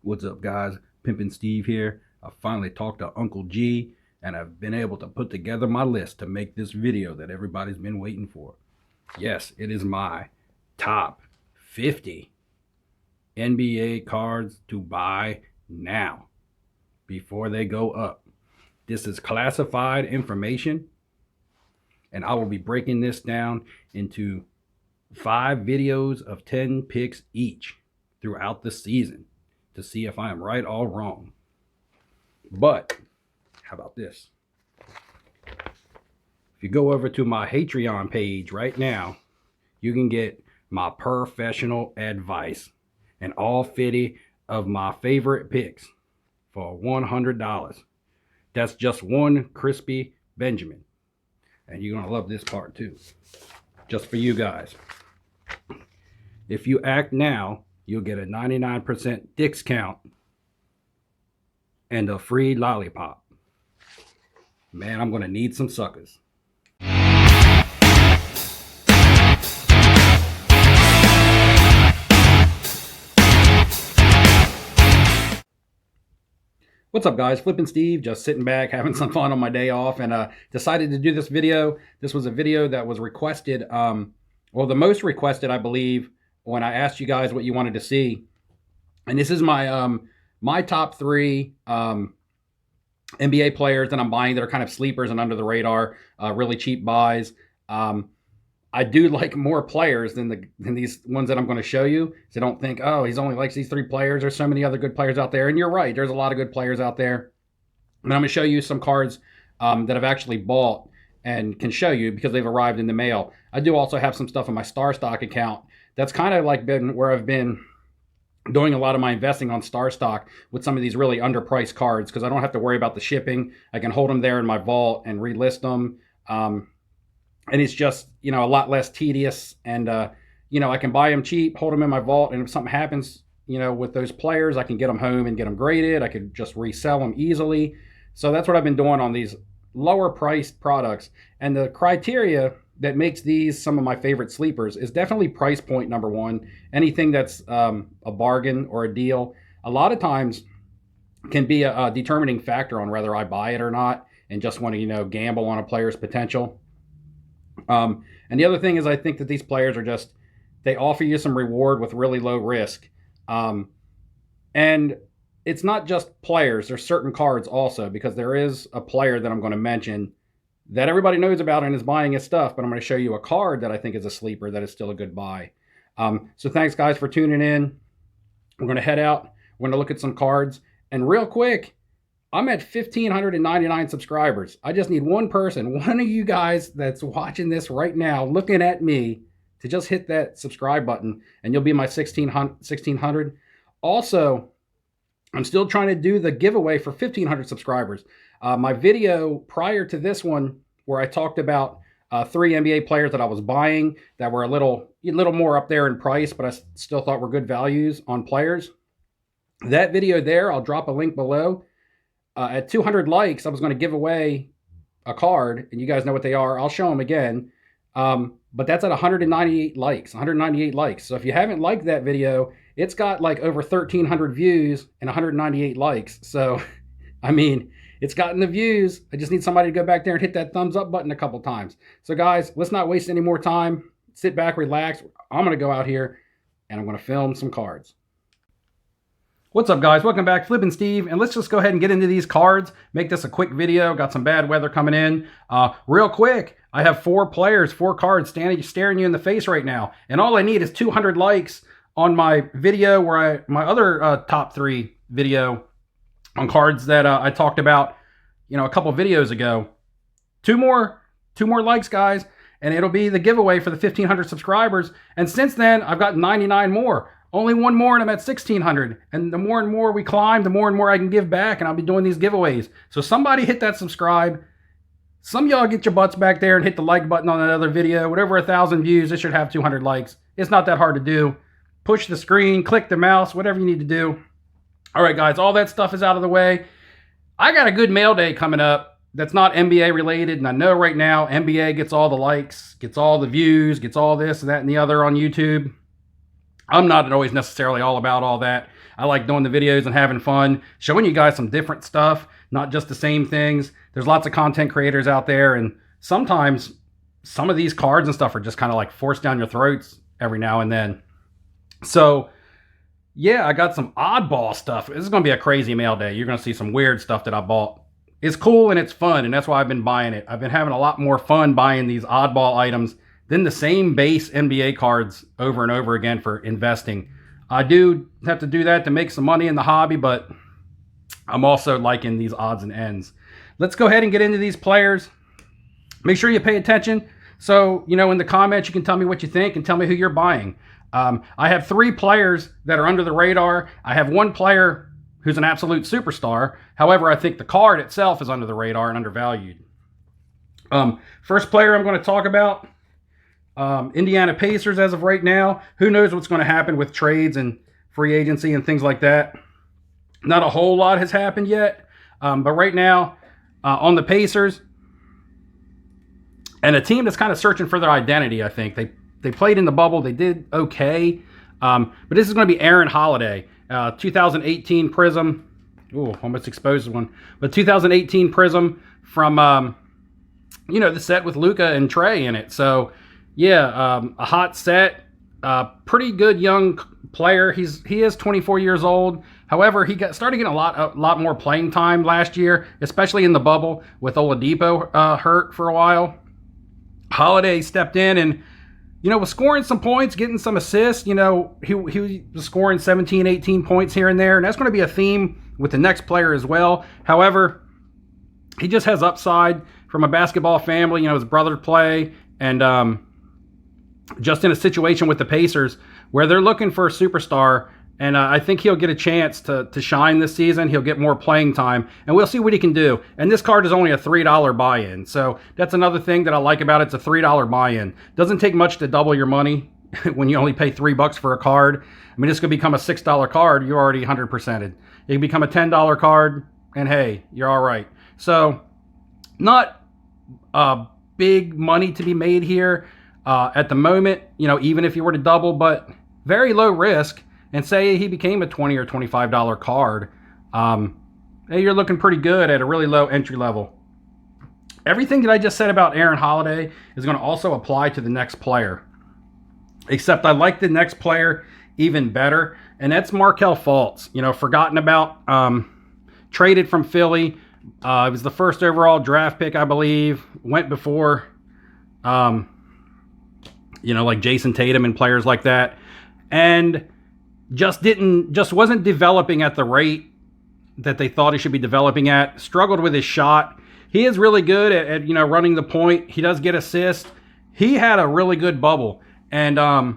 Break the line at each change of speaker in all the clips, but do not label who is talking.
What's up, guys? Pimpin' Steve here. I finally talked to Uncle G, and I've been able to put together my list to make this video that everybody's been waiting for. Yes, it is my top 50 NBA cards to buy now before they go up. This is classified information, and I will be breaking this down into 5 videos of 10 picks each throughout the season to see if I am right or wrong. But how about this? If you go over to my Patreon page right now, you can get my professional advice and all 50 of my favorite picks for $100. That's just one crispy Benjamin. And you're going to love this part too. Just for you guys. If you act now, you'll get a 99% discount and a free lollipop. Man, I'm going to need some suckers. What's up, guys? Flippin' Steve, just sitting back, having some fun on my day off, and decided to do this video. This was a video that was requested, well, the most requested, I believe, when I asked you guys what you wanted to see. And this is my my top 3 NBA players that I'm buying that are kind of sleepers and under the radar, really cheap buys. I do like more players than these ones that I'm going to show you. So don't think, oh, he's only likes these 3 players. There's so many other good players out there. And you're right. There's a lot of good players out there. And I'm going to show you some cards that I've actually bought and can show you because they've arrived in the mail. I do also have some stuff in my Star Stock account. That's kind of like been where I've been doing a lot of my investing on Star Stock with some of these really underpriced cards because I don't have to worry about the shipping. I can hold them there in my vault and relist them. And it's just, you know, a lot less tedious. And, you know, I can buy them cheap, hold them in my vault. And if something happens, you know, with those players, I can get them home and get them graded. I could just resell them easily. So that's what I've been doing on these lower priced products. And the criteria that makes these some of my favorite sleepers is definitely price point, number one. Anything that's a bargain or a deal, a lot of times can be a determining factor on whether I buy it or not and just want to, you know, gamble on a player's potential. And the other thing is I think that these players are just, they offer you some reward with really low risk. And it's not just players. There's certain cards also, because there is a player that I'm going to mention that everybody knows about and is buying his stuff, but I'm going to show you a card that I think is a sleeper that is still a good buy. So thanks, guys, for tuning in. We're going to head out. We're going to look at some cards. And real quick, I'm at 1,599 subscribers. I just need one person, one of you guys that's watching this right now, looking at me, to just hit that subscribe button, and you'll be my 1,600. Also, I'm still trying to do the giveaway for 1,500 subscribers. My video prior to this one, where I talked about 3 NBA players that I was buying that were a little more up there in price, but I still thought were good values on players. That video there, I'll drop a link below. At 200 likes, I was going to give away a card, and you guys know what they are. I'll show them again. But that's at 198 likes, 198 likes. So if you haven't liked that video, it's got like over 1,300 views and 198 likes. So, I mean, it's gotten the views. I just need somebody to go back there and hit that thumbs up button a couple times. So guys, let's not waste any more time. Sit back, relax. I'm going to go out here and I'm going to film some cards. What's up, guys? Welcome back. Flippin' Steve, and let's just go ahead and get into these cards. Make this a quick video. Got some bad weather coming in. Real quick, I have 4 players, 4 cards staring you in the face right now, and all I need is 200 likes on my video where my other top 3 video on cards that I talked about, you know, a couple videos ago. 2 more likes, guys, and it'll be the giveaway for the 1,500 subscribers. And since then, I've got 99 more. Only 1 more and I'm at 1,600. And the more and more we climb, the more and more I can give back, and I'll be doing these giveaways. So somebody hit that subscribe. Some of y'all get your butts back there and hit the like button on another video. Whatever 1,000 views, it should have 200 likes. It's not that hard to do. Push the screen, click the mouse, whatever you need to do. All right, guys, all that stuff is out of the way. I got a good mail day coming up that's not NBA related, and I know right now NBA gets all the likes, gets all the views, gets all this and that and the other on YouTube. I'm not always necessarily all about all that. I like doing the videos and having fun, showing you guys some different stuff, not just the same things. There's lots of content creators out there, and sometimes some of these cards and stuff are just kind of like forced down your throats every now and then. So yeah, I got some oddball stuff. This is going to be a crazy mail day. You're going to see some weird stuff that I bought. It's cool and it's fun, and that's why I've been buying it. I've been having a lot more fun buying these oddball items than the same base NBA cards over and over again for investing. I do have to do that to make some money in the hobby, but I'm also liking these odds and ends. Let's go ahead and get into these players. Make sure you pay attention. So, you know, in the comments, you can tell me what you think and tell me who you're buying. I have 3 players that are under the radar. I have 1 player who's an absolute superstar. However, I think the card itself is under the radar and undervalued. First player I'm going to talk about, Indiana Pacers as of right now. Who knows what's going to happen with trades and free agency and things like that. Not a whole lot has happened yet. But right now, on the Pacers, and a team that's kind of searching for their identity, I think. They played in the bubble. They did okay. But this is going to be Aaron Holiday. 2018 Prism. Ooh, almost exposed one. But 2018 Prism from, you know, the set with Luka and Trey in it. So, yeah, a hot set. Pretty good young player. He is 24 years old. However, he started getting a lot more playing time last year, especially in the bubble with Oladipo hurt for a while. Holiday stepped in and, you know, was scoring some points, getting some assists. You know, he was scoring 17, 18 points here and there, and that's going to be a theme with the next player as well. However, he just has upside from a basketball family. You know, his brother play, and just in a situation with the Pacers where they're looking for a superstar. And I think he'll get a chance to shine this season. He'll get more playing time, and we'll see what he can do. And this card is only a $3 buy-in. So that's another thing that I like about it. It's a $3 buy-in. Doesn't take much to double your money when you only pay $3 for a card. I mean, this could become a $6 card. You're already 100%ed. It can become a $10 card, and hey, you're all right. So not big money to be made here at the moment, you know, even if you were to double, but very low risk. And say he became a $20 or $25 card, hey, you're looking pretty good at a really low entry level. Everything that I just said about Aaron Holiday is going to also apply to the next player. Except I like the next player even better, and that's Markelle Fultz. You know, forgotten about, traded from Philly. It was the first overall draft pick, I believe. Went before, you know, like Jason Tatum and players like that. And just wasn't developing at the rate that they thought he should be developing at. Struggled with his shot. He is really good at you know, running the point. He does get assists. He had a really good bubble, and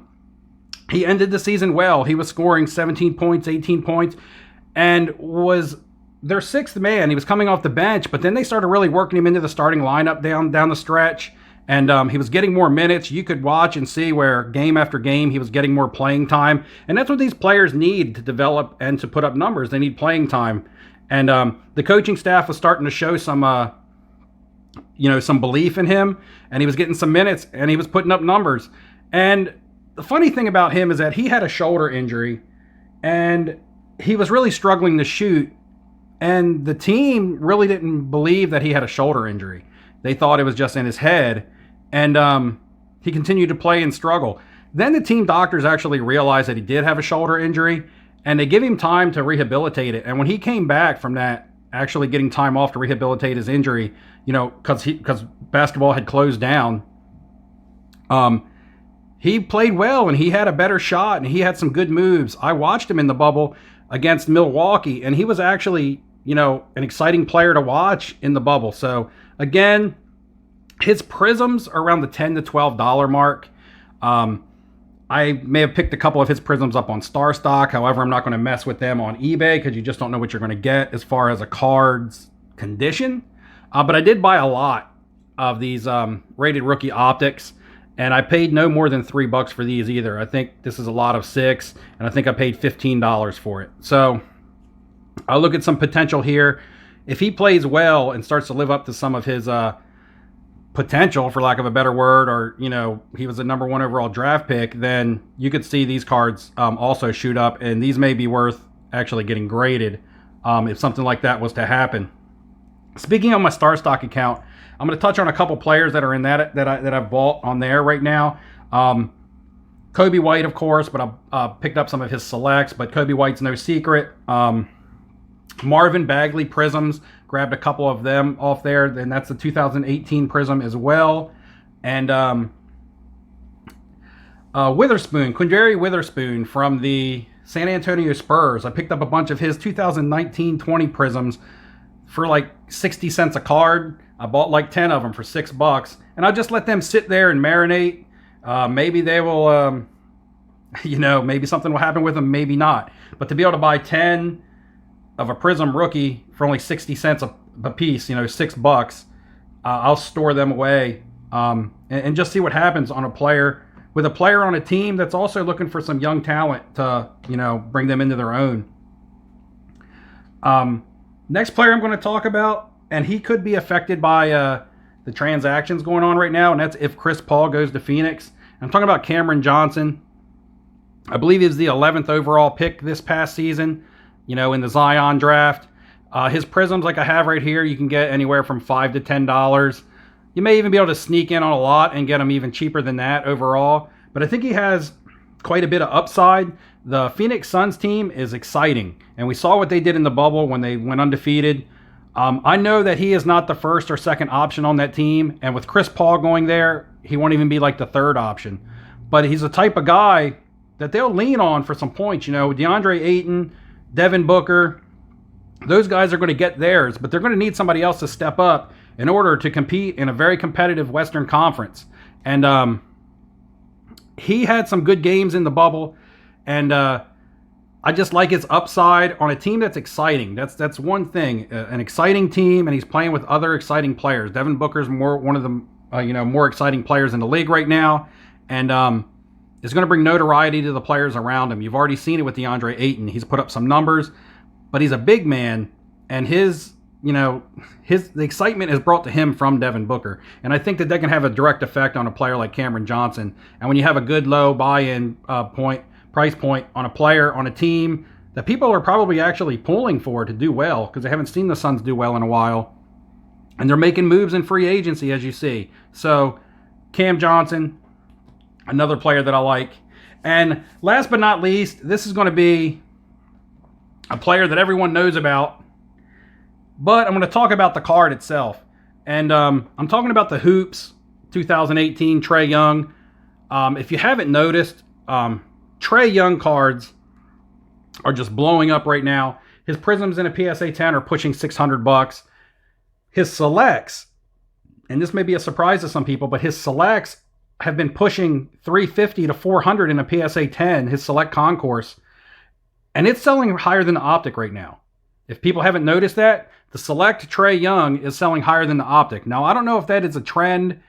he ended the season well. He was scoring 17 points, 18 points, and was their 6th man. He was coming off the bench, but then they started really working him into the starting lineup down the stretch. And he was getting more minutes. You could watch and see where game after game he was getting more playing time. And that's what these players need to develop and to put up numbers. They need playing time. And the coaching staff was starting to show some, you know, some belief in him. And he was getting some minutes, and he was putting up numbers. And the funny thing about him is that he had a shoulder injury, and he was really struggling to shoot. And the team really didn't believe that he had a shoulder injury. They thought it was just in his head. And he continued to play and struggle. Then the team doctors actually realized that he did have a shoulder injury, and they give him time to rehabilitate it. And when he came back from that, actually getting time off to rehabilitate his injury, you know, because basketball had closed down, he played well, and he had a better shot, and he had some good moves. I watched him in the bubble against Milwaukee, and he was actually, you know, an exciting player to watch in the bubble. So again, his prisms are around the $10 to $12 mark. I may have picked a couple of his prisms up on Star Stock. However, I'm not going to mess with them on eBay because you just don't know what you're going to get as far as a card's condition. But I did buy a lot of these rated rookie optics, and I paid no more than $3 for these either. I think this is a lot of 6, and I think I paid $15 for it. So I'll look at some potential here. If he plays well and starts to live up to some of his potential, for lack of a better word, or, you know, he was a number 1 overall draft pick, then you could see these cards also shoot up, and these may be worth actually getting graded if something like that was to happen. Speaking of my Star Stock account, I'm going to touch on a couple players that are in that I've bought on there right now. Kobe White, of course, but I picked up some of his selects, but Kobe White's no secret. Marvin Bagley Prisms, grabbed a couple of them off there, and that's the 2018 Prism as well. And Witherspoon, Quinndary Witherspoon from the San Antonio Spurs. I picked up a bunch of his 2019-20 Prisms for like 60 cents a card. I bought like 10 of them for $6, and I just let them sit there and marinate. Maybe they will, maybe something will happen with them, maybe not. But to be able to buy 10 of a Prism rookie for only 60 cents a piece, $6, I'll store them away and just see what happens on a player, with a player on a team that's also looking for some young talent to, bring them into their own. Next player I'm going to talk about, and he could be affected by the transactions going on right now, and that's if Chris Paul goes to Phoenix. I'm talking about Cameron Johnson. I believe he was the 11th overall pick this past season, in the Zion draft. His Prisms, like I have right here, you can get anywhere from $5 to $10. You may even be able to sneak in on a lot and get them even cheaper than that overall. But I think he has quite a bit of upside. The Phoenix Suns team is exciting, and we saw what they did in the bubble when they went undefeated. I know that he is not the first or second option on that team, and with Chris Paul going there, he won't even be like the third option. But he's the type of guy that they'll lean on for some points. DeAndre Ayton, Devon Booker, those guys are going to get theirs, but they're going to need somebody else to step up in order to compete in a very competitive Western Conference. And he had some good games in the bubble, and I just like his upside on a team that's exciting. That's one thing, an exciting team, and he's playing with other exciting players. Devin Booker's one of the more exciting players in the league right now, and is going to bring notoriety to the players around him. You've already seen it with DeAndre Ayton. He's put up some numbers, but he's a big man, and the excitement is brought to him from Devin Booker. And I think that can have a direct effect on a player like Cameron Johnson. And when you have a good low buy-in price point on a player, on a team that people are probably actually pulling for to do well, because they haven't seen the Suns do well in a while, and they're making moves in free agency, as you see. So Cam Johnson, another player that I like. And last but not least, this is going to be a player that everyone knows about, but I'm going to talk about the card itself. And I'm talking about the Hoops 2018 Trae Young. If you haven't noticed, Trae Young cards are just blowing up right now. His Prisms in a PSA 10 are pushing $600. His selects, and this may be a surprise to some people, but his selects have been pushing $350 to $400 in a PSA 10, his select concourse. And it's selling higher than the Optic right now. If people haven't noticed that, the select Trae Young is selling higher than the Optic. Now, I don't know if that is a trend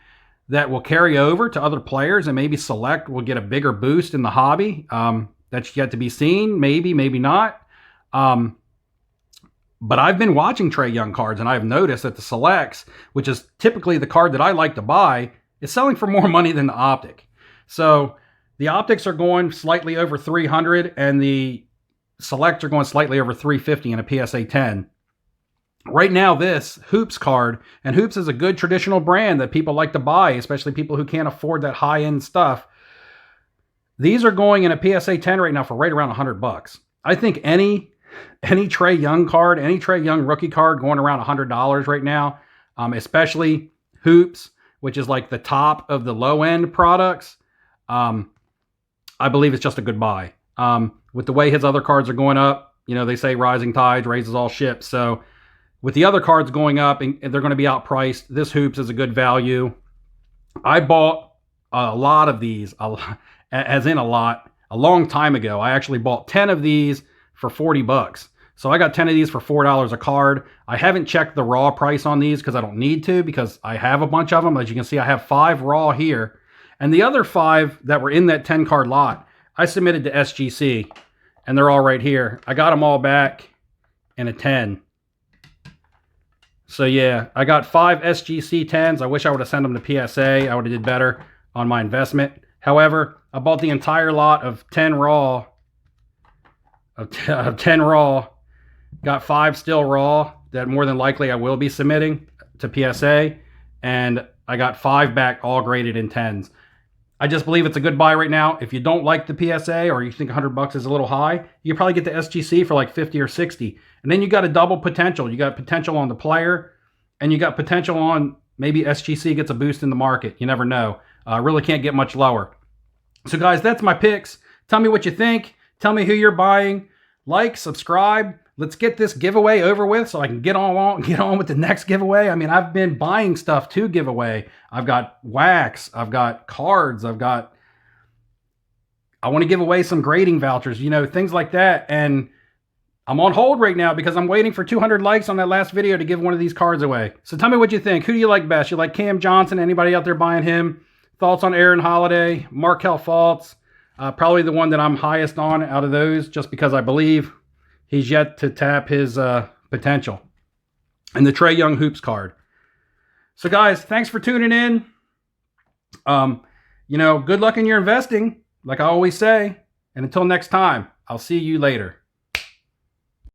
that will carry over to other players, and maybe select will get a bigger boost in the hobby. That's yet to be seen. Maybe, maybe not. But I've been watching Trae Young cards, and I've noticed that the selects, which is typically the card that I like to buy, is selling for more money than the Optic. So the Optics are going slightly over $300, and the selects are going slightly over $350 in a PSA 10. Right now, this Hoops card, and Hoops is a good traditional brand that people like to buy, especially people who can't afford that high-end stuff. These are going in a PSA 10 right now for right around $100. I think any Trae Young card, any Trae Young rookie card going around $100 right now, especially Hoops, which is like the top of the low-end products, I believe it's just a good buy. With the way his other cards are going up, they say rising tides raises all ships. So with the other cards going up and they're going to be outpriced, this Hoops is a good value. I bought a lot of these, as in a lot, a long time ago. I actually bought 10 of these for $40. So I got 10 of these for $4 a card. I haven't checked the raw price on these because I don't need to, because I have a bunch of them. As you can see, I have 5 raw here. And the other 5 that were in that 10 card lot, I submitted to SGC, and they're all right here. I got them all back in a 10. So yeah, I got 5 SGC 10s. I wish I would have sent them to PSA. I would have did better on my investment. However, I bought the entire lot of 10 raw of 10 raw. Got 5 still raw that more than likely I will be submitting to PSA. And I got 5 back all graded in 10s. I just believe it's a good buy right now. If you don't like the PSA or you think $100 is a little high, you probably get the SGC for like 50 or 60. And then you got a double potential. You got potential on the player and you got potential on maybe SGC gets a boost in the market. You never know. Really can't get much lower. So guys, that's my picks. Tell me what you think. Tell me who you're buying. Like, subscribe. Let's get this giveaway over with so I can get on with the next giveaway. I mean, I've been buying stuff to give away. I've got wax. I've got cards. I want to give away some grading vouchers, you know, things like that. And I'm on hold right now because I'm waiting for 200 likes on that last video to give one of these cards away. So tell me what you think. Who do you like best? You like Cam Johnson? Anybody out there buying him? Thoughts on Aaron Holiday? Markelle Fultz? Probably the one that I'm highest on out of those just because I believe he's yet to tap his potential. And the Trae Young Hoops card. So guys, thanks for tuning in. You know, good luck in your investing, like I always say. And until next time, I'll see you later.